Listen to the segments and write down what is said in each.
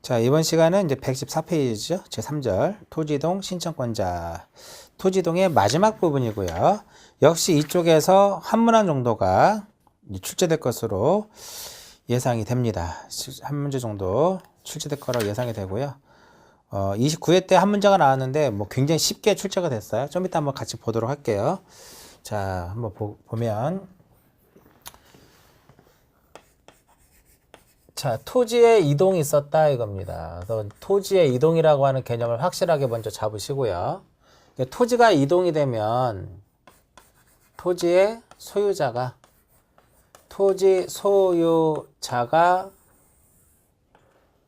자, 이번 시간은 이제 114페이지죠. 제3절. 토지이동 신청권자. 토지이동의 마지막 부분이고요. 역시 이쪽에서 한 문항 정도가 출제될 것으로 예상이 됩니다. 한 문제 정도 출제될 거라고 예상이 되고요. 29회 때 한 문제가 나왔는데 뭐 굉장히 쉽게 출제가 됐어요. 좀 이따 한번 같이 보도록 할게요. 자, 한번 보면 자, 토지의 이동이 있었다 이겁니다. 그래서 토지의 이동이라고 하는 개념을 확실하게 먼저 잡으시고요. 토지가 이동이 되면 토지의 소유자가 토지 소유자가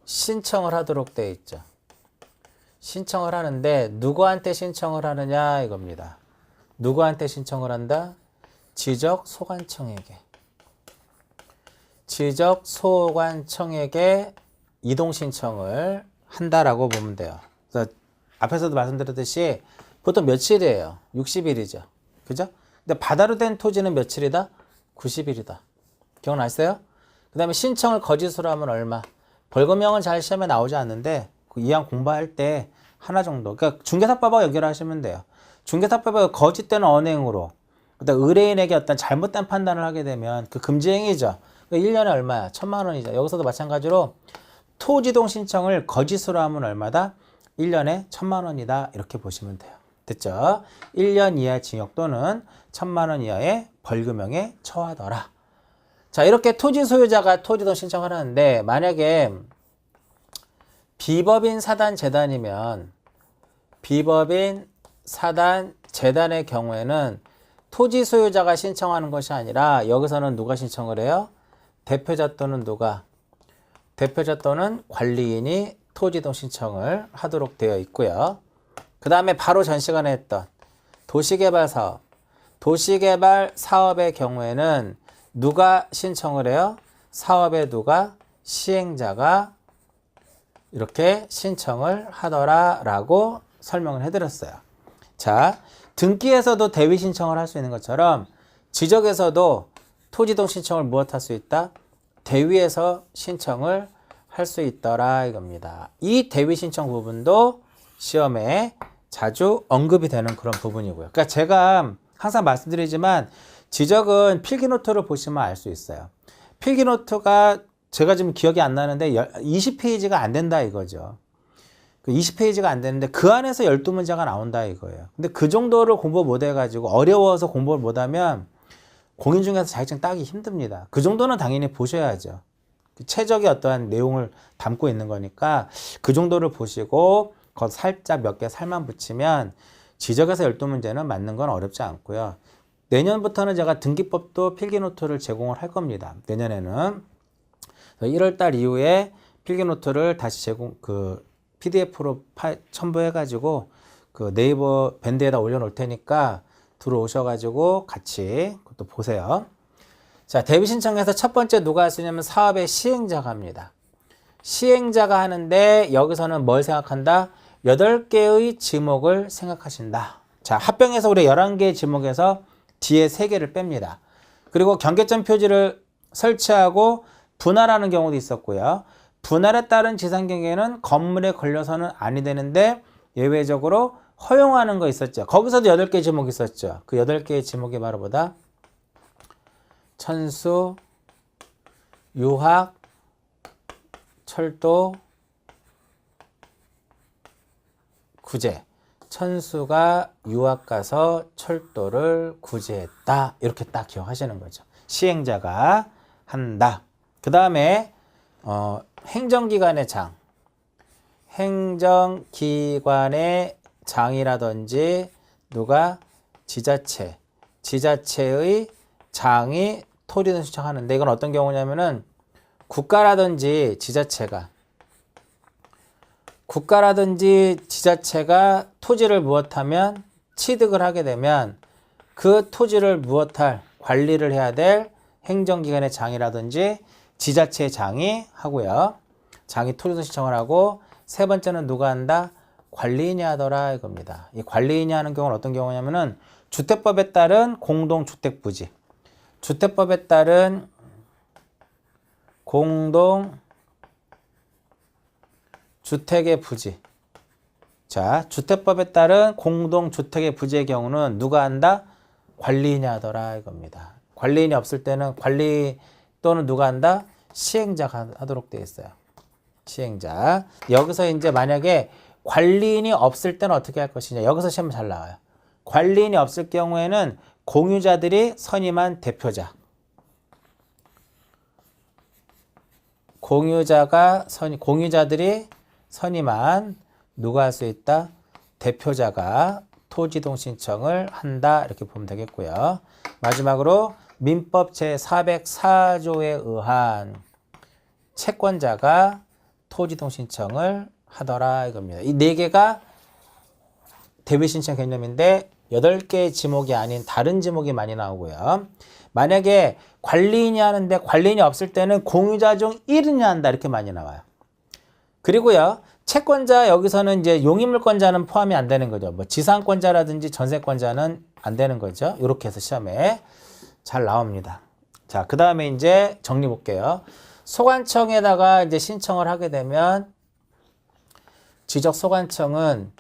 신청을 하도록 되어 있죠. 신청을 하는데 누구한테 신청을 하느냐 이겁니다. 누구한테 신청을 한다? 지적소관청에게. 지적소관청에게 이동 신청을 한다라고 보면 돼요. 그래서 앞에서도 말씀드렸듯이 보통 며칠이에요? 60일이죠. 그죠? 근데 바다로 된 토지는 며칠이다? 90일이다. 기억나세요? 그 다음에 신청을 거짓으로 하면 얼마? 벌금형은 잘 시험에 나오지 않는데 그 이왕 공부할 때 하나 정도. 그러니까 중개사법하고 연결하시면 돼요. 중개사법에 거짓된 언행으로 그다음 의뢰인에게 어떤 잘못된 판단을 하게 되면 그 금지행위죠. 1년에 얼마야? 1,000만 원이죠. 여기서도 마찬가지로 토지이동 신청을 거짓으로 하면 얼마다? 1년에 1,000만 원이다. 이렇게 보시면 돼요. 됐죠? 1년 이하 징역 또는 1,000만 원 이하의 벌금형에 처하더라. 자, 이렇게 토지 소유자가 토지이동 신청을 하는데 만약에 비법인 사단 재단이면 비법인 사단 재단의 경우에는 토지 소유자가 신청하는 것이 아니라 여기서는 누가 신청을 해요? 대표자 또는 누가? 대표자 또는 관리인이 토지이동 신청을 하도록 되어 있고요. 그 다음에 바로 전 시간에 했던 도시개발 사업. 도시개발 사업의 경우에는 누가 신청을 해요? 사업의 누가? 시행자가 이렇게 신청을 하더라라고 설명을 해드렸어요. 자, 등기에서도 대위 신청을 할 수 있는 것처럼 지적에서도 토지이동 신청을 무엇할 수 있다? 대위에서 신청을 할 수 있더라 이겁니다. 이 대위 신청 부분도 시험에 자주 언급이 되는 그런 부분이고요. 그러니까 제가 항상 말씀드리지만 지적은 필기노트를 보시면 알 수 있어요. 필기노트가 제가 지금 기억이 안 나는데 20페이지가 안 된다 이거죠. 20페이지가 안 되는데 그 안에서 12문제가 나온다 이거예요. 근데 그 정도를 공부 못 해가지고 어려워서 공부를 못하면 공인중개사 자격증 따기 힘듭니다. 그 정도는 당연히 보셔야죠. 최적의 어떠한 내용을 담고 있는 거니까 그 정도를 보시고 거 살짝 몇 개 살만 붙이면 지적에서 12문제는 맞는 건 어렵지 않고요. 내년부터는 제가 등기법도 필기노트를 제공을 할 겁니다. 내년에는 1월달 이후에 필기노트를 다시 PDF로 첨부해가지고 그 네이버 밴드에다 올려놓을 테니까 들어오셔가지고 같이 그것도 보세요. 자, 대위 신청에서 첫 번째 누가 할 수 있냐면 사업의 시행자가 합니다. 시행자가 하는데 여기서는 뭘 생각한다? 8개의 지목을 생각하신다. 자, 합병해서 우리 11개의 지목에서 뒤에 3개를 뺍니다. 그리고 경계점 표지를 설치하고 분할하는 경우도 있었고요. 분할에 따른 지상 경계는 건물에 걸려서는 아니 되는데 예외적으로 허용하는 거 있었죠. 거기서도 8개 지목이 있었죠. 그 8개의 지목이 바로 뭐다? 천수, 유학, 철도, 구제. 천수가 유학 가서 철도를 구제했다. 이렇게 딱 기억하시는 거죠. 시행자가 한다. 그 다음에 행정기관의 장. 행정기관의 장이라든지 누가 지자체의 장이 토지이동 신청하는데 이건 어떤 경우냐면은 국가라든지 지자체가 토지를 무엇하면 취득을 하게 되면 그 토지를 무엇할 관리를 해야 될 행정기관의 장이라든지 지자체의 장이 하고요. 장이 토지이동 신청을 하고 세 번째는 누가 한다? 관리인이 하더라 이겁니다. 이 관리인이 하는 경우는 어떤 경우냐면은 주택법에 따른 공동주택부지, 주택법에 따른 공동 주택의 부지. 자, 주택법에 따른 공동주택의 부지의 경우는 누가 한다? 관리인이 하더라 이겁니다. 관리인이 없을 때는 관리 또는 누가 한다? 시행자가 하도록 되어 있어요. 시행자. 여기서 이제 만약에 관리인이 없을 때는 어떻게 할 것이냐. 여기서 시험 잘 나와요. 관리인이 없을 경우에는 공유자들이 선임한 대표자. 공유자들이 선임한 누가 할 수 있다? 대표자가 토지이동 신청을 한다. 이렇게 보면 되겠고요. 마지막으로 민법 제404조에 의한 채권자가 토지이동 신청을 하더라 이겁니다. 이 4개가 대비 신청 개념인데 8개의 지목이 아닌 다른 지목이 많이 나오고요. 만약에 관리인이 하는데 관리인이 없을 때는 공유자 중 1인이 한다 이렇게 많이 나와요. 그리고요. 채권자 여기서는 이제 용의물권자는 포함이 안 되는 거죠. 뭐 지상권자라든지 전세권자는 안 되는 거죠. 이렇게 해서 시험에 잘 나옵니다. 자, 그 다음에 이제 정리 볼게요. 소관청에다가 이제 신청을 하게 되면 지적소관청은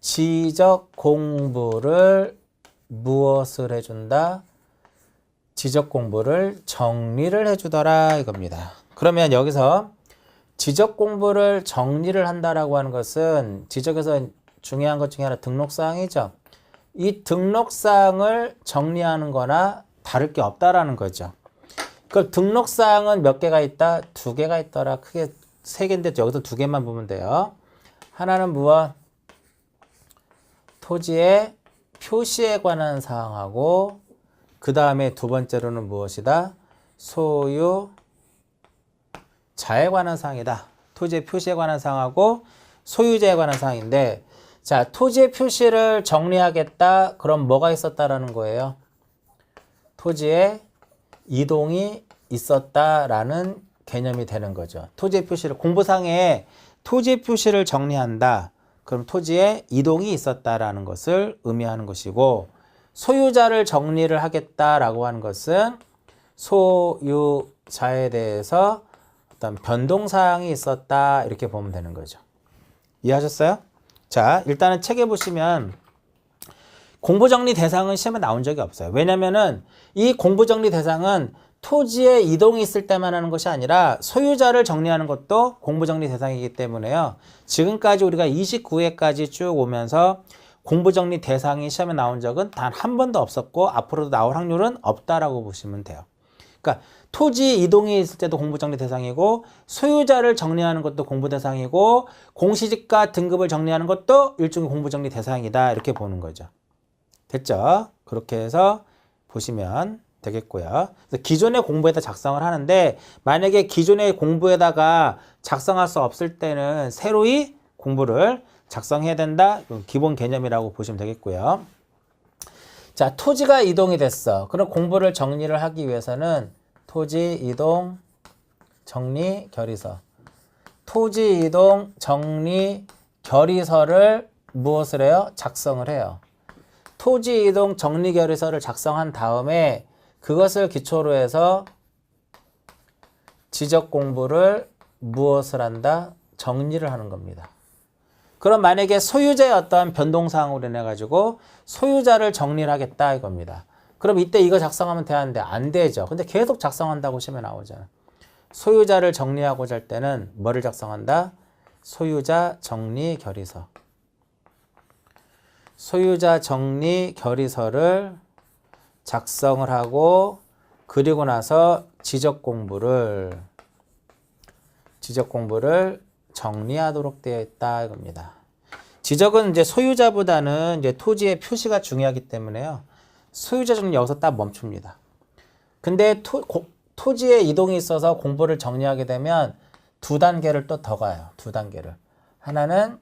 지적 공부를 무엇을 해준다? 지적 공부를 정리를 해주더라 이겁니다. 그러면 여기서 지적 공부를 정리를 한다라고 하는 것은 지적에서 중요한 것 중에 하나 등록사항이죠. 이 등록사항을 정리하는 거나 다를 게 없다라는 거죠. 그럼 등록사항은 몇 개가 있다? 2개가 있더라. 크게 3개인데 여기서 2개만 보면 돼요. 하나는 무엇? 토지의 표시에 관한 사항하고 그 다음에 2번째로는 무엇이다? 소유자에 관한 사항이다. 토지의 표시에 관한 사항하고 소유자에 관한 사항인데 자, 토지의 표시를 정리하겠다. 그럼 뭐가 있었다라는 거예요? 토지에 이동이 있었다라는 개념이 되는 거죠. 토지의 표시를 공부상에 토지의 표시를 정리한다. 그럼 토지에 이동이 있었다라는 것을 의미하는 것이고 소유자를 정리를 하겠다라고 하는 것은 소유자에 대해서 어떤 변동사항이 있었다 이렇게 보면 되는 거죠. 이해하셨어요? 자, 일단은 책에 보시면 공부정리 대상은 시험에 나온 적이 없어요. 왜냐면은 이 공부정리 대상은 토지에 이동이 있을 때만 하는 것이 아니라 소유자를 정리하는 것도 공부정리 대상이기 때문에요. 지금까지 우리가 29회까지 쭉 오면서 공부정리 대상이 시험에 나온 적은 단 한 번도 없었고 앞으로도 나올 확률은 없다라고 보시면 돼요. 그러니까 토지 이동이 있을 때도 공부정리 대상이고 소유자를 정리하는 것도 공부 대상이고 공시지가 등급을 정리하는 것도 일종의 공부정리 대상이다 이렇게 보는 거죠. 됐죠? 그렇게 해서 보시면 되겠고요. 그래서 기존의 공부에다 작성을 하는데 만약에 기존의 공부에다가 작성할 수 없을 때는 새로이 공부를 작성해야 된다. 기본 개념이라고 보시면 되겠고요. 자, 토지가 이동이 됐어. 그럼 공부를 정리를 하기 위해서는 토지 이동 정리 결의서. 토지 이동 정리 결의서를 무엇을 해요? 작성을 해요. 토지 이동 정리 결의서를 작성한 다음에 그것을 기초로 해서 지적 공부를 무엇을 한다? 정리를 하는 겁니다. 그럼 만약에 소유자의 어떤 변동사항으로 인해 가지고 소유자를 정리를 하겠다 이겁니다. 그럼 이때 이거 작성하면 되는데 안 되죠. 근데 계속 작성한다고 시험에 나오잖아. 소유자를 정리하고자 할 때는 뭐를 작성한다? 소유자 정리 결의서. 소유자 정리 결의서를 작성을 하고 그리고 나서 지적 공부를 정리하도록 되어 있다 이겁니다. 지적은 이제 소유자보다는 이제 토지의 표시가 중요하기 때문에요. 소유자 정리 여기서 딱 멈춥니다. 근데 토지에 이동이 있어서 공부를 정리하게 되면 2단계를 또 더 가요. 2단계를. 하나는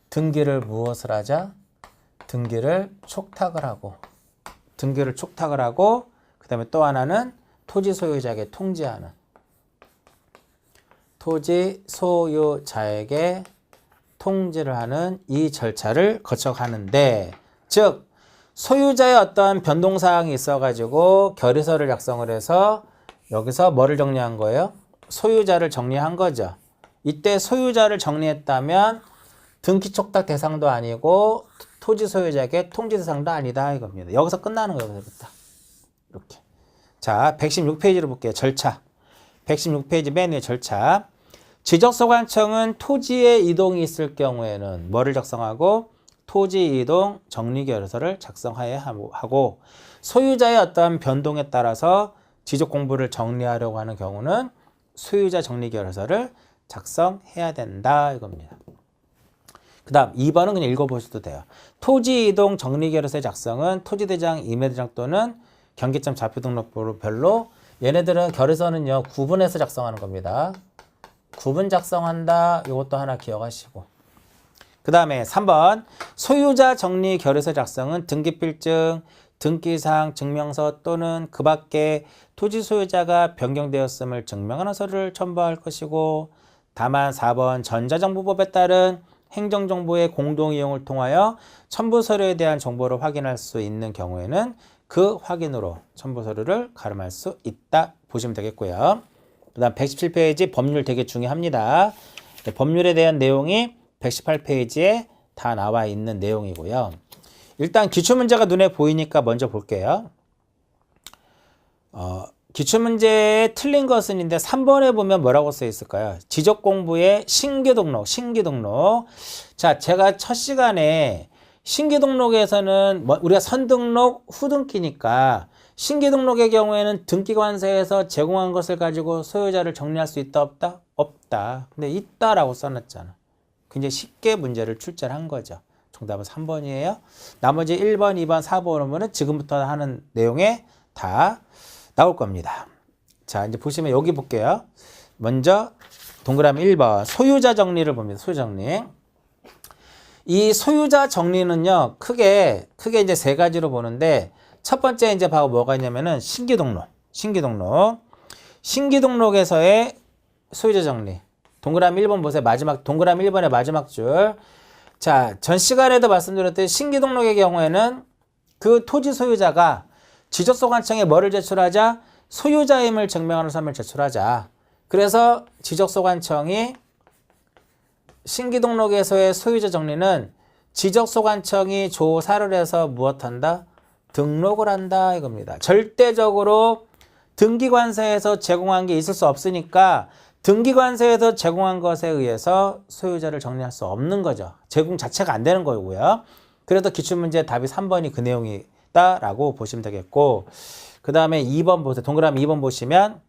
등기를 무엇을 하자? 등기를 촉탁을 하고 그 다음에 또 하나는 토지 소유자에게 통지하는 토지 소유자에게 통지를 하는 이 절차를 거쳐가는데 즉 소유자의 어떤 변동사항이 있어가지고 결의서를 작성을 해서 여기서 뭐를 정리한 거예요? 소유자를 정리한 거죠. 이때 소유자를 정리했다면 등기촉탁 대상도 아니고 토지 소유자에게 통지 대상도 아니다 이겁니다. 여기서 끝나는 거예요. 여기서부터. 이렇게. 자, 116페이지로 볼게요. 절차. 116페이지 맨 위에 절차. 지적소관청은 토지에 이동이 있을 경우에는 뭐를 작성하고 토지 이동 정리결서를 작성해야 하고 소유자의 어떤 변동에 따라서 지적 공부를 정리하려고 하는 경우는 소유자 정리결서를 작성해야 된다 이겁니다. 그 다음 2번은 그냥 읽어보셔도 돼요. 토지 이동 정리결서의 작성은 토지대장, 임야대장 또는 경계점 좌표등록별로 얘네들은 결의서는요 구분해서 작성하는 겁니다. 구분 작성한다. 이것도 하나 기억하시고. 그 다음에 3번 소유자 정리 결의서 작성은 등기필증, 등기사항 증명서 또는 그 밖에 토지 소유자가 변경되었음을 증명하는 서류를 첨부할 것이고 다만 4번 전자정보법에 따른 행정정보의 공동이용을 통하여 첨부서류에 대한 정보를 확인할 수 있는 경우에는 그 확인으로 첨부서류를 가름할 수 있다 보시면 되겠고요. 그 다음 117페이지 법률 되게 중요합니다. 법률에 대한 내용이 118페이지에 다 나와 있는 내용이고요. 일단 기출문제가 눈에 보이니까 먼저 볼게요. 기출문제에 틀린 것은인데 3번에 보면 뭐라고 써 있을까요? 지적공부의 신규등록. 자, 제가 첫 시간에 신규등록에서는 우리가 선등록, 후등기니까 신규등록의 경우에는 등기관세에서 제공한 것을 가지고 소유자를 정리할 수 있다 없다? 없다. 근데 있다라고 써놨잖아. 굉장히 쉽게 문제를 출제한 거죠. 정답은 3번이에요. 나머지 1번, 2번, 4번은 지금부터 하는 내용에 다 나올 겁니다. 자, 이제 보시면 여기 볼게요. 먼저 동그라미 1번 소유자 정리를 봅니다. 소유자 정리. 이 소유자 정리는요, 크게 이제 세 가지로 보는데, 첫 번째 이제 바로 뭐가 있냐면은 신규등록에서의 소유자 정리. 동그라미 1번 보세요. 동그라미 1번의 마지막 줄. 자, 전 시간에도 말씀드렸듯이 신규등록의 경우에는 그 토지 소유자가 지적소관청에 뭐를 제출하자? 소유자임을 증명하는 서면을 제출하자. 그래서 지적소관청이 신규등록에서의 소유자 정리는 지적소관청이 조사를 해서 무엇한다? 등록을 한다 이겁니다. 절대적으로 등기관세에서 제공한 게 있을 수 없으니까 등기관세에서 제공한 것에 의해서 소유자를 정리할 수 없는 거죠. 제공 자체가 안 되는 거고요. 그래도 기출문제 답이 3번이 그 내용이다라고 보시면 되겠고, 그 다음에 2번 보세요. 동그라미 2번 보시면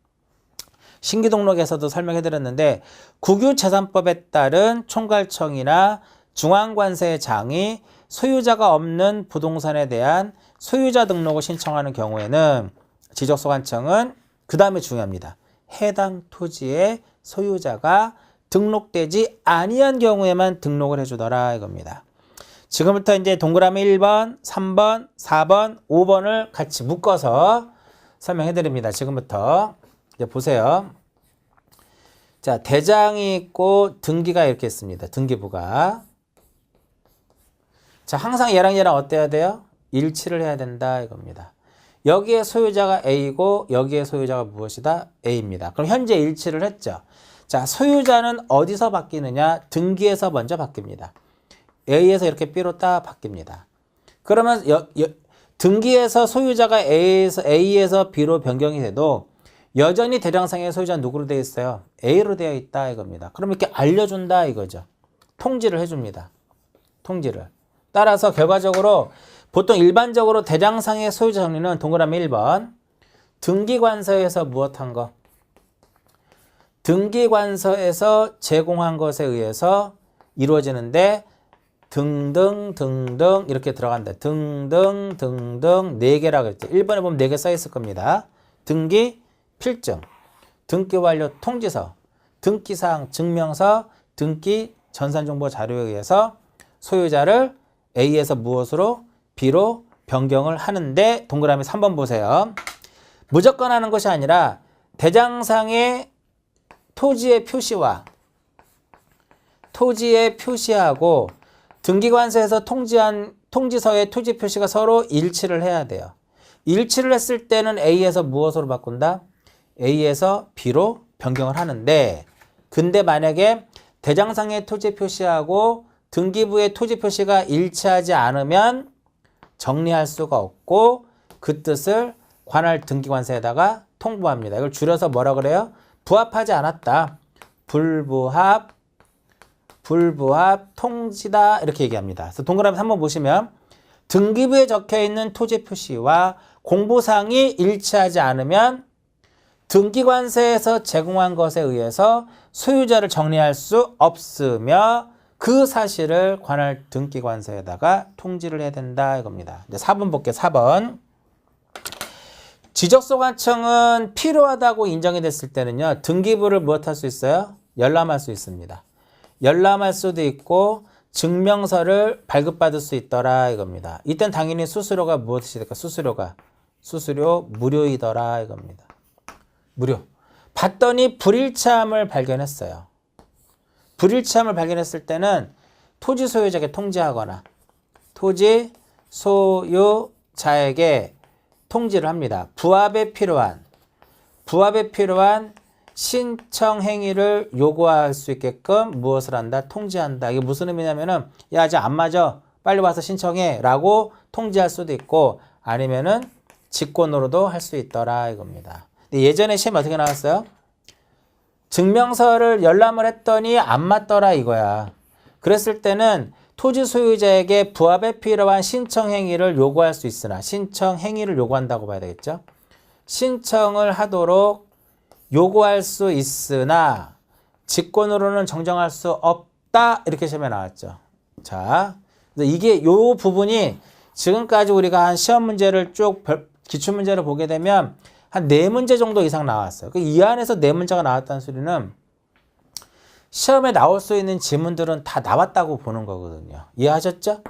신규등록에서도 설명해드렸는데 국유재산법에 따른 총괄청이나 중앙관세장이 소유자가 없는 부동산에 대한 소유자 등록을 신청하는 경우에는 지적소관청은 그 다음에 중요합니다. 해당 토지의 소유자가 등록되지 아니한 경우에만 등록을 해주더라 이겁니다. 지금부터 이제 동그라미 1번, 3번, 4번, 5번을 같이 묶어서 설명해드립니다. 지금부터 이제 보세요. 자, 대장이 있고 등기가 이렇게 있습니다. 등기부가. 자, 항상 얘랑 어때야 돼요? 일치를 해야 된다 이겁니다. 여기에 소유자가 A고 여기에 소유자가 무엇이다? A입니다. 그럼 현재 일치를 했죠. 자, 소유자는 어디서 바뀌느냐? 등기에서 먼저 바뀝니다. A에서 이렇게 B로 딱 바뀝니다. 그러면 등기에서 소유자가 A에서 B로 변경이 돼도 여전히 대장상의 소유자는 누구로 되어 있어요? A로 되어 있다 이겁니다. 그럼 이렇게 알려준다 이거죠. 통지를 해줍니다. 통지를. 따라서 결과적으로 보통 일반적으로 대장상의 소유자 정리는 동그라미 1번 등기관서에서 무엇한 거? 등기관서에서 제공한 것에 의해서 이루어지는데 등등 이렇게 들어간다. 등등 4개라고 그랬죠. 1번에 보면 4개 써 있을 겁니다. 등기 필증, 등기 완료 통지서, 등기사항 증명서, 등기 전산정보 자료에 의해서 소유자를 A에서 무엇으로? B로 변경을 하는데 동그라미 3번 보세요. 무조건 하는 것이 아니라 대장상의 토지의 표시하고 등기관세에서 통지한 통지서의 토지 표시가 서로 일치를 해야 돼요. 일치를 했을 때는 A에서 무엇으로 바꾼다? A에서 B로 변경을 하는데 근데 만약에 대장상의 토지 표시하고 등기부의 토지 표시가 일치하지 않으면 정리할 수가 없고 그 뜻을 관할 등기관세에다가 통보합니다. 이걸 줄여서 뭐라 그래요? 부합하지 않았다. 불부합 통지다 이렇게 얘기합니다. 그래서 동그라미 한번 보시면 등기부에 적혀있는 토지 표시와 공보상이 일치하지 않으면 등기관세에서 제공한 것에 의해서 소유자를 정리할 수 없으며 그 사실을 관할 등기관세에다가 통지를 해야 된다 이겁니다. 이제 4번 볼게요. 4번. 지적소관청은 필요하다고 인정이 됐을 때는요. 등기부를 무엇할 수 있어요? 열람할 수 있습니다. 열람할 수도 있고 증명서를 발급받을 수 있더라 이겁니다. 이땐 당연히 수수료가 무엇이 될까? 수수료 무료이더라 이겁니다. 무료. 봤더니 불일치함을 발견했어요. 불일치함을 발견했을 때는 토지 소유자에게 통지하거나 토지 소유자에게 통지를 합니다. 부합에 필요한 신청 행위를 요구할 수 있게끔 무엇을 한다? 통지한다. 이게 무슨 의미냐면은 야, 아직 안 맞아. 빨리 와서 신청해. 라고 통지할 수도 있고 아니면은 직권으로도 할 수 있더라 이겁니다. 근데 예전에 시험이 어떻게 나왔어요? 증명서를 열람을 했더니 안 맞더라 이거야. 그랬을 때는 토지 소유자에게 부합에 필요한 신청 행위를 요구할 수 있으나 신청 행위를 요구한다고 봐야 되겠죠. 신청을 하도록 요구할 수 있으나 직권으로는 정정할 수 없다 이렇게 시험에 나왔죠. 자, 이게 요 부분이 지금까지 우리가 한 시험 문제를 쭉 기출문제를 보게 되면 한 4문제 정도 이상 나왔어요. 이 안에서 4문제가 나왔다는 소리는 시험에 나올 수 있는 지문들은 다 나왔다고 보는 거거든요. 이해하셨죠?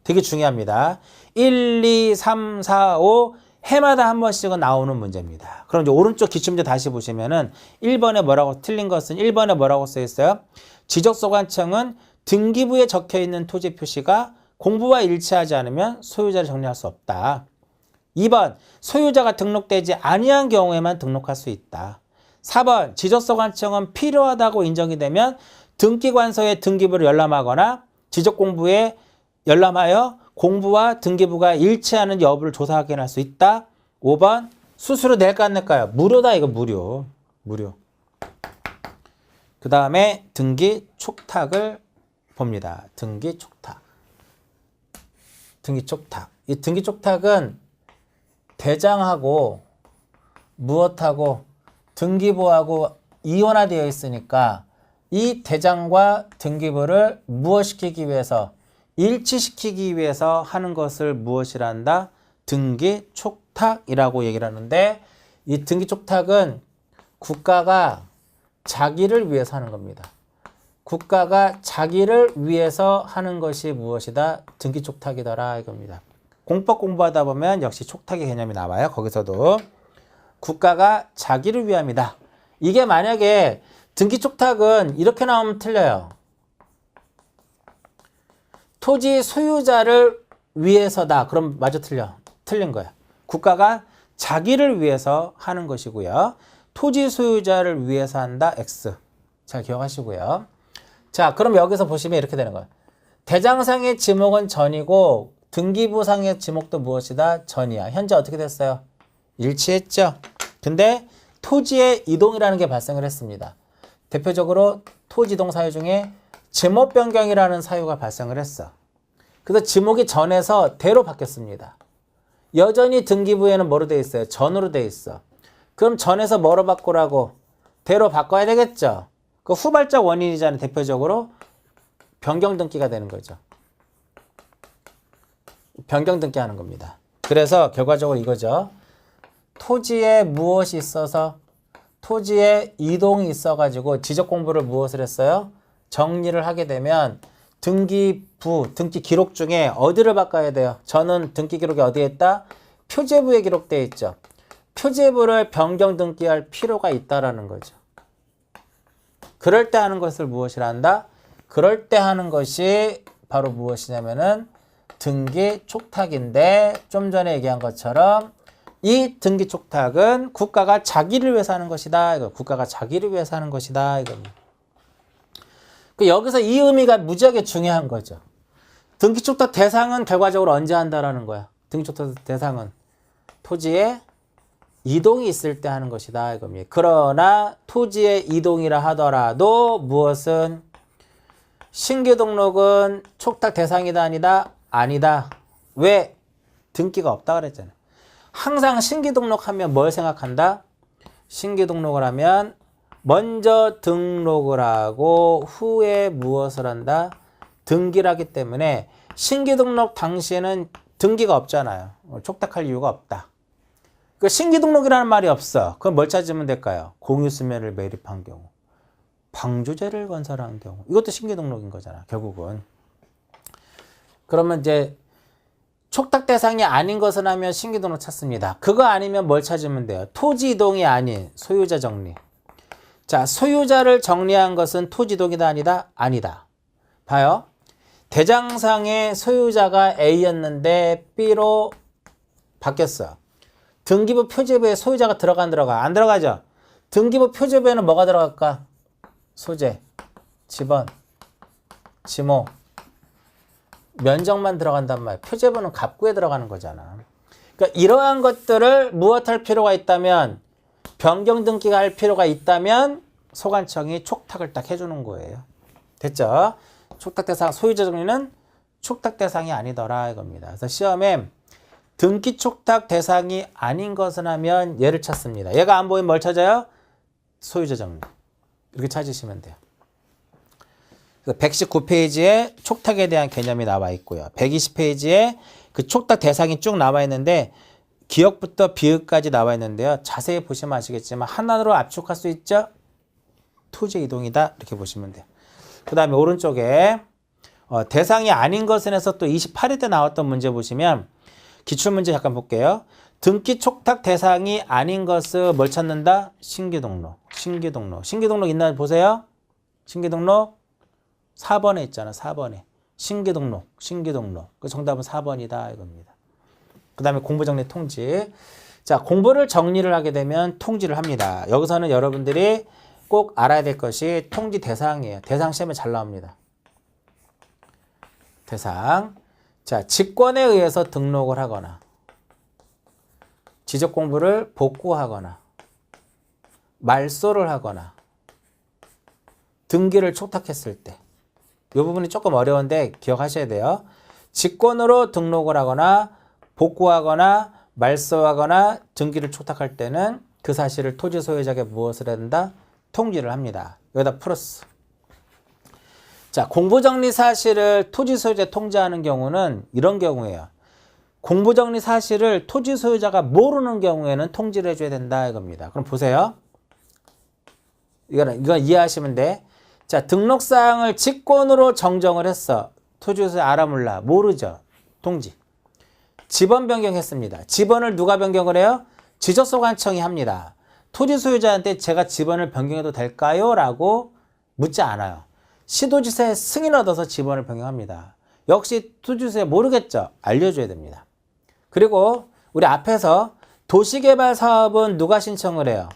되게 중요합니다. 1, 2, 3, 4, 5 해마다 한 번씩은 나오는 문제입니다. 그럼 이제 오른쪽 기출문제 다시 보시면은 1번에 뭐라고 틀린 것은 1번에 뭐라고 써 있어요? 지적소관청은 등기부에 적혀있는 토지 표시가 공부와 일치하지 않으면 소유자를 정리할 수 없다. 2번 소유자가 등록되지 아니한 경우에만 등록할 수 있다. 4번 지적소관청은 필요하다고 인정이 되면 등기관서에 등기부를 열람하거나 지적공부에 열람하여 공부와 등기부가 일치하는 여부를 조사 확인할 수 있다. 5번 수수료 낼까 안 낼까요? 무료다 이거 무료. 그 다음에 등기 촉탁을 봅니다. 등기 촉탁. 이 등기 촉탁은 대장하고 무엇하고 등기부하고 이원화되어 있으니까 이 대장과 등기부를 무엇시키기 위해서 일치시키기 위해서 하는 것을 무엇이라 한다? 등기 촉탁이라고 얘기를 하는데 이 등기 촉탁은 국가가 자기를 위해서 하는 겁니다. 국가가 자기를 위해서 하는 것이 무엇이다? 등기 촉탁이더라 이겁니다. 공법 공부하다 보면 역시 촉탁의 개념이 나와요. 거기서도 국가가 자기를 위함이다. 이게 만약에 등기 촉탁은 이렇게 나오면 틀려요. 토지 소유자를 위해서다. 그럼 마저 틀린 거야. 국가가 자기를 위해서 하는 것이고요. 토지 소유자를 위해서 한다. X. 잘 기억하시고요. 자, 그럼 여기서 보시면 이렇게 되는 거예요. 대장상의 지목은 전이고 등기부상의 지목도 무엇이다? 전이야. 현재 어떻게 됐어요? 일치했죠? 근데 토지의 이동이라는 게 발생을 했습니다. 대표적으로 토지 이동 사유 중에 지목 변경이라는 사유가 발생을 했어. 그래서 지목이 전에서 대로 바뀌었습니다. 여전히 등기부에는 뭐로 돼 있어요? 전으로 돼 있어. 그럼 전에서 뭐로 바꾸라고? 대로 바꿔야 되겠죠? 그 후발적 원인이잖아요. 대표적으로 변경 등기가 되는 거죠. 변경 등기하는 겁니다. 그래서 결과적으로 이거죠. 토지에 무엇이 있어서 토지에 이동이 있어가지고 지적 공부를 무엇을 했어요? 정리를 하게 되면 등기부, 등기 기록 중에 어디를 바꿔야 돼요? 저는 등기 기록이 어디에 있다? 표제부에 기록되어 있죠. 표제부를 변경 등기할 필요가 있다라는 거죠. 그럴 때 하는 것을 무엇이라 한다? 그럴 때 하는 것이 바로 무엇이냐면은 등기 촉탁인데 좀 전에 얘기한 것처럼 이 등기 촉탁은 국가가 자기를 위해서 하는 것이다. 이거 국가가 자기를 위해서 하는 것이다. 이겁니다. 그 여기서 이 의미가 무지하게 중요한 거죠. 등기촉탁 대상은 결과적으로 언제 한다라는 거야. 등기촉탁 대상은 토지에 이동이 있을 때 하는 것이다 이겁니다. 그러나 토지의 이동이라 하더라도 무엇은 신규 등록은 촉탁 대상이다 아니다? 아니다. 왜? 등기가 없다 그랬잖아요. 항상 신규 등록하면 뭘 생각한다? 신규 등록을 하면 먼저 등록을 하고 후에 무엇을 한다? 등기를 하기 때문에 신규 등록 당시에는 등기가 없잖아요. 촉탁할 이유가 없다. 그 신규 등록이라는 말이 없어. 그럼 뭘 찾으면 될까요? 공유수면을 매립한 경우, 방조제를 건설한 경우, 이것도 신규 등록인 거잖아 결국은. 그러면 이제 촉탁 대상이 아닌 것은 하면 신규 등록 찾습니다. 그거 아니면 뭘 찾으면 돼요? 토지 이동이 아닌 소유자 정리. 자, 소유자를 정리한 것은 토지 이동이다 아니다? 아니다. 봐요. 대장상의 소유자가 A였는데 B로 바뀌었어. 등기부 표제부에 소유자가 들어가 안 들어가? 안 들어가죠. 등기부 표제부에는 뭐가 들어갈까? 소재, 지번, 지목, 면적만 들어간단 말이야. 표제부는 갑구에 들어가는 거잖아. 그러니까 이러한 것들을 무엇할 필요가 있다면, 변경 등기가 할 필요가 있다면 소관청이 촉탁을 딱 해주는 거예요. 됐죠? 촉탁 대상, 소유자 정리는 촉탁 대상이 아니더라 이겁니다. 그래서 시험에 등기 촉탁 대상이 아닌 것은 하면 얘를 찾습니다. 얘가 안 보이면 뭘 찾아요? 소유자 정리. 이렇게 찾으시면 돼요. 119페이지에 촉탁에 대한 개념이 나와 있고요. 120페이지에 그 촉탁 대상이 쭉 나와 있는데 기역부터 비읍까지 나와 있는데요. 자세히 보시면 아시겠지만 하나로 압축할 수 있죠? 토지 이동이다 이렇게 보시면 돼요. 그 다음에 오른쪽에 대상이 아닌 것은 해서 또 28회 때 나왔던 문제 보시면 기출문제 잠깐 볼게요. 등기 촉탁 대상이 아닌 것을 뭘 찾는다? 신규 등록. 신규 등록. 신규 등록 있나 보세요. 신규 등록 4번에 있잖아. 4번에. 신규 등록. 신규 등록. 그 정답은 4번이다 이겁니다. 그 다음에 공부정리 통지. 자, 공부를 정리를 하게 되면 통지를 합니다. 여기서는 여러분들이 꼭 알아야 될 것이 통지 대상이에요. 대상 시험에 잘 나옵니다. 대상. 자, 직권에 의해서 등록을 하거나 지적 공부를 복구하거나 말소를 하거나 등기를 촉탁했을 때 이 부분이 조금 어려운데 기억하셔야 돼요. 직권으로 등록을 하거나 복구하거나 말소하거나 등기를 촉탁할 때는 그 사실을 토지 소유자에게 무엇을 해야 된다? 통지를 합니다. 여기다 플러스. 자, 공부정리 사실을 토지 소유자에 통지하는 경우는 이런 경우예요. 공부정리 사실을 토지 소유자가 모르는 경우에는 통지를 해줘야 된다 이겁니다. 그럼 보세요. 이건 이해하시면 돼. 자, 등록사항을 직권으로 정정을 했어. 토지 소유자 알아 몰라? 모르죠. 통지. 지번 변경했습니다. 지번을 누가 변경을 해요? 지적소관청이 합니다. 토지 소유자한테 제가 지번을 변경해도 될까요? 라고 묻지 않아요. 시도지사의 승인을 얻어서 지번을 변경합니다. 역시 토지소유자 모르겠죠? 알려줘야 됩니다. 그리고 우리 앞에서 도시개발 사업은 누가 신청을 해요?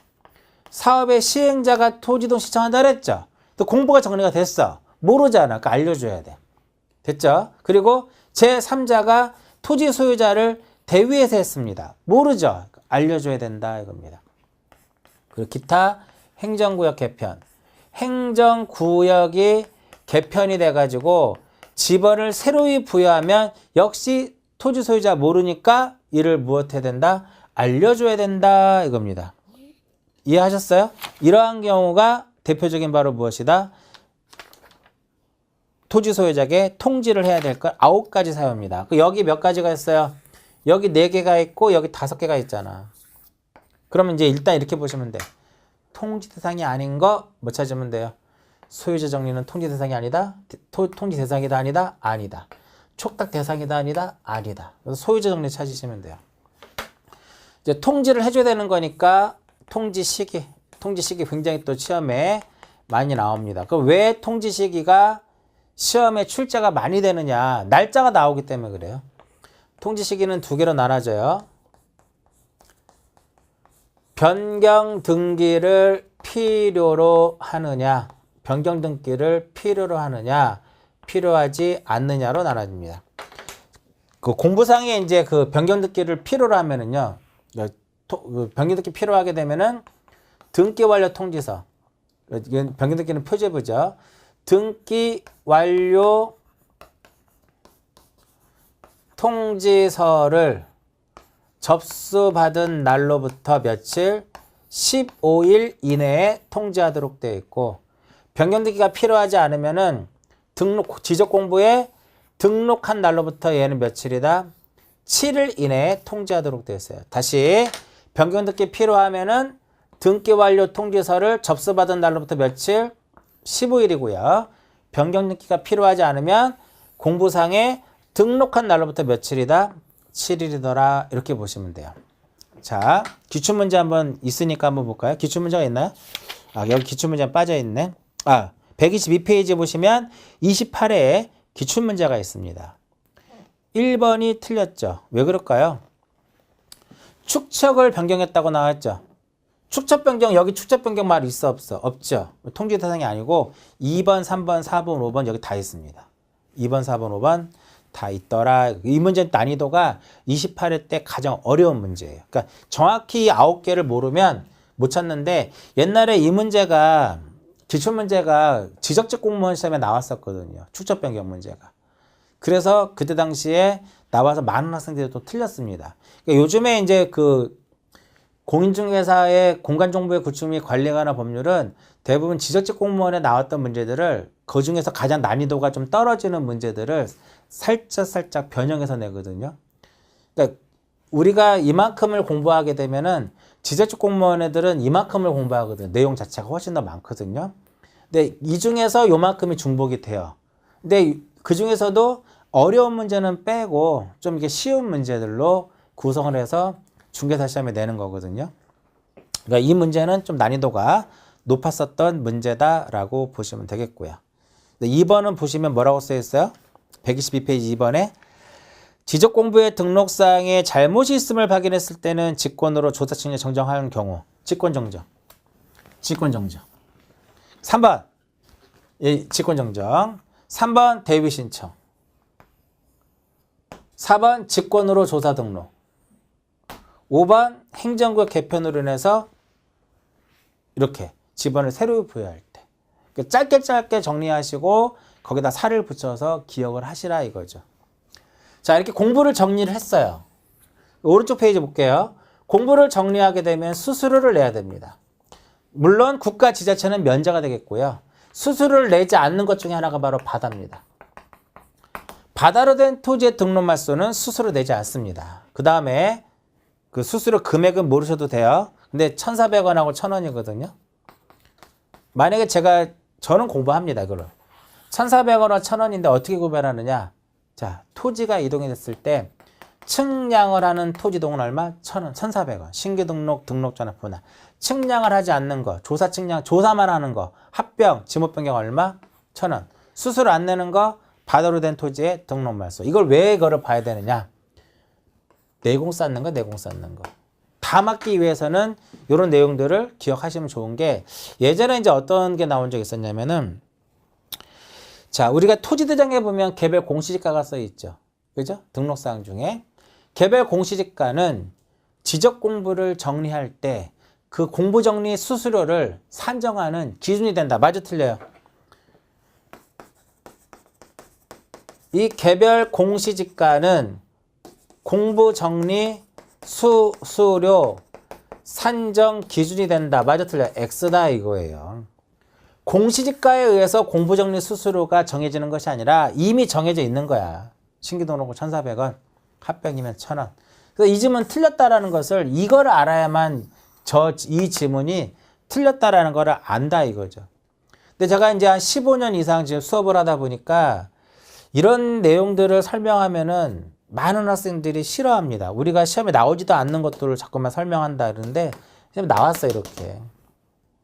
사업의 시행자가 토지이동 신청한다 그랬죠? 또 공부가 정리가 됐어. 모르잖아. 그러니까 알려줘야 돼. 됐죠? 그리고 제3자가 토지 소유자를 대위해서 했습니다. 모르죠? 알려줘야 된다 이겁니다. 그리고 기타 행정구역 개편. 행정구역이 개편이 돼가지고 지번을 새로이 부여하면 역시 토지 소유자 모르니까 이를 무엇해야 된다? 알려줘야 된다 이겁니다. 이해하셨어요? 이러한 경우가 대표적인 바로 무엇이다? 토지 소유자에게 통지를 해야 될 것 9가지 사유입니다. 여기 몇 가지가 있어요? 여기 4개가 있고 여기 5개가 있잖아. 그러면 이제 일단 이렇게 보시면 돼. 통지 대상이 아닌 거 뭐 찾으면 돼요? 소유자 정리는 통지 대상이 아니다? 통지 대상이다 아니다? 아니다. 촉탁 대상이다 아니다? 아니다. 그래서 소유자 정리 찾으시면 돼요. 이제 통지를 해줘야 되는 거니까 통지 시기. 통지 시기 굉장히 또 시험에 많이 나옵니다. 그럼 왜 통지 시기가 시험에 출제가 많이 되느냐? 날짜가 나오기 때문에 그래요. 통지 시기는 2개로 나눠져요. 변경 등기를 필요로 하느냐? 변경 등기를 필요로 하느냐, 필요하지 않느냐로 나눠집니다. 그 공부상에 이제 그 변경 등기를 필요로 하면은요, 변경 등기 필요하게 되면은 등기 완료 통지서, 변경 등기는 표제부죠. 등기 완료 통지서를 접수받은 날로부터 며칠 15일 이내에 통지하도록 되어 있고, 변경 등기가 필요하지 않으면은 지적 공부에 등록한 날로부터 얘는 며칠이다? 7일 이내에 통지하도록 되어 있어요. 다시 변경 등기 필요하면은 등기 완료 통지서를 접수받은 날로부터 며칠? 15일이고요. 변경 등기가 필요하지 않으면 공부상에 등록한 날로부터 며칠이다? 7일이더라. 이렇게 보시면 돼요. 자, 기출문제 한번 있으니까 한번 볼까요? 기출문제가 있나요? 여기 기출문제 빠져있네. 122페이지 보시면 28회에 기출문제가 있습니다. 1번이 틀렸죠. 왜 그럴까요? 축척을 변경했다고 나왔죠. 축척 변경, 여기 축척 변경 말 있어 없어? 없죠. 통지 대상이 아니고 2번, 3번, 4번, 5번 여기 다 있습니다. 2번, 4번, 5번 다 있더라. 이 문제 난이도가 28회 때 가장 어려운 문제예요. 그러니까 정확히 9개를 모르면 못 찾는데, 옛날에 이 문제가 기출문제가 지적직 공무원 시험에 나왔었거든요. 축척 변경 문제가. 그래서 그때 당시에 나와서 많은 학생들이 또 틀렸습니다. 그러니까 요즘에 이제 그 공인중개사의 공간정보의 구축 및 관리에 관한 법률은 대부분 지적직 공무원에 나왔던 문제들을 그 중에서 가장 난이도가 좀 떨어지는 문제들을 살짝 변형해서 내거든요. 그러니까 우리가 이만큼을 공부하게 되면은 지적직 공무원 애들은 이만큼을 공부하거든요. 내용 자체가 훨씬 더 많거든요. 근데 이 중에서 요만큼이 중복이 돼요. 근데 그 중에서도 어려운 문제는 빼고 좀 이게 쉬운 문제들로 구성을 해서 중개사 시험에 내는 거거든요. 그러니까 이 문제는 좀 난이도가 높았었던 문제다라고 보시면 되겠고요. 2번은 보시면 뭐라고 써 있어요? 122페이지 2번에 지적 공부의 등록사항에 잘못이 있음을 확인했을 때는 직권으로 조사측에 정정하는 경우. 직권 정정. 3번 직권 정정. 3번 대위 신청. 4번 직권으로 조사 등록. 5번 행정구역 개편으로 인해서 이렇게 지번을 새로 부여할 때. 짧게 정리하시고 거기다 살을 붙여서 기억을 하시라 이거죠. 자, 이렇게 공부를 정리를 했어요. 오른쪽 페이지 볼게요. 공부를 정리하게 되면 수수료를 내야 됩니다. 물론 국가 지자체는 면제가 되겠고요. 수수료를 내지 않는 것 중에 하나가 바로 바다입니다. 바다로 된 토지의 등록 말소는 수수료 내지 않습니다. 그 다음에 그 수수료 금액은 모르셔도 돼요. 근데 1,400원하고 1,000원이거든요. 만약에 저는 공부합니다. 이거를. 1,400원과 1,000원인데 어떻게 구별하느냐? 자, 토지가 이동이 됐을 때 측량을 하는 토지동은 얼마? 1,000원, 1,400원. 신규 등록, 등록전화 분할. 측량을 하지 않는 거, 조사 측량, 조사만 하는 거, 합병, 지목 변경 얼마? 1,000원. 수수료 안 내는 거, 바다로 된 토지의 등록 말소. 이걸 왜 이거를 봐야 되느냐? 내공 쌓는 거, 내공 쌓는 거. 다 막기 위해서는 이런 내용들을 기억하시면 좋은 게, 예전에 이제 어떤 게 나온 적이 있었냐면은, 자, 우리가 토지대장에 보면 개별 공시지가가 써 있죠. 그죠? 등록사항 중에. 개별 공시지가는 지적 공부를 정리할 때 그 공부 정리 수수료를 산정하는 기준이 된다. 맞아, 틀려요? 이 개별 공시지가는 공부 정리 수수료 산정 기준이 된다. 맞아, 틀려요? X다 이거예요. 공시지가에 의해서 공부정리 수수료가 정해지는 것이 아니라 이미 정해져 있는 거야. 신규 등록은 1,400원, 합병이면 1,000원. 그래서 이 지문 틀렸다라는 것을 이걸 알아야만 이 지문이 틀렸다라는 걸 안다 이거죠. 근데 제가 이제 한 15년 이상 지금 수업을 하다 보니까 이런 내용들을 설명하면은 많은 학생들이 싫어합니다. 우리가 시험에 나오지도 않는 것들을 자꾸만 설명한다 그러는데 지금 나왔어요, 이렇게.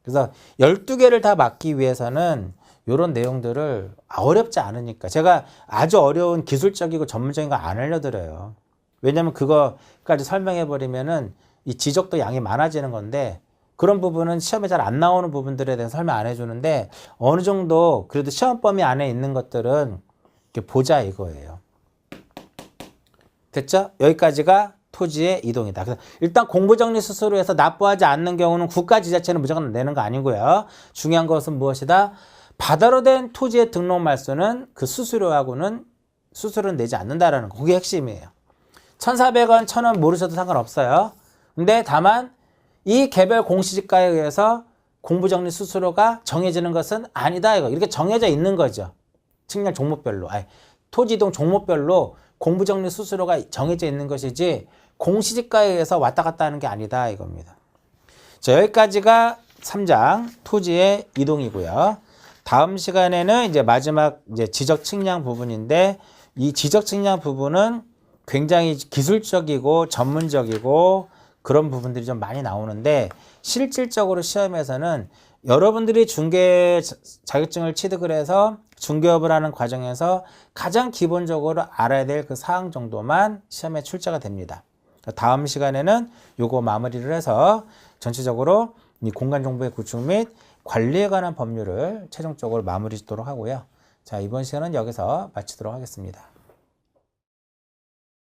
그래서 12개를 다 맞기 위해서는 이런 내용들을 어렵지 않으니까 제가 아주 어려운 기술적이고 전문적인 거 안 알려드려요. 왜냐면 그거까지 설명해 버리면은 이 지적도 양이 많아지는 건데 그런 부분은 시험에 잘 안 나오는 부분들에 대해서 설명 안 해주는데 어느 정도 그래도 시험 범위 안에 있는 것들은 이렇게 보자 이거예요. 됐죠? 여기까지가 토지의 이동이다. 그래서 일단 공부정리 수수료에서 납부하지 않는 경우는 국가지자체는 무조건 내는 거 아니고요. 중요한 것은 무엇이다? 바다로 된 토지의 등록 말소는 그 수수료하고는 수수료는 내지 않는다라는 거. 그게 핵심이에요. 1,400원, 1,000원 모르셔도 상관없어요. 근데 다만 이 개별 공시지가에 의해서 공부정리 수수료가 정해지는 것은 아니다. 이렇게 정해져 있는 거죠. 측량 종목별로. 토지이동 종목별로 공부정리 수수료가 정해져 있는 것이지 공시지가에 의해서 왔다 갔다 하는 게 아니다 이겁니다. 자, 여기까지가 3장 토지의 이동이고요. 다음 시간에는 이제 마지막 이제 지적 측량 부분인데 이 지적 측량 부분은 굉장히 기술적이고 전문적이고 그런 부분들이 좀 많이 나오는데 실질적으로 시험에서는 여러분들이 중개 자격증을 취득을 해서 중개업을 하는 과정에서 가장 기본적으로 알아야 될 그 사항 정도만 시험에 출제가 됩니다. 다음 시간에는 요거 마무리를 해서 전체적으로 이 공간정보의 구축 및 관리에 관한 법률을 최종적으로 마무리 짓도록 하고요. 자, 이번 시간은 여기서 마치도록 하겠습니다.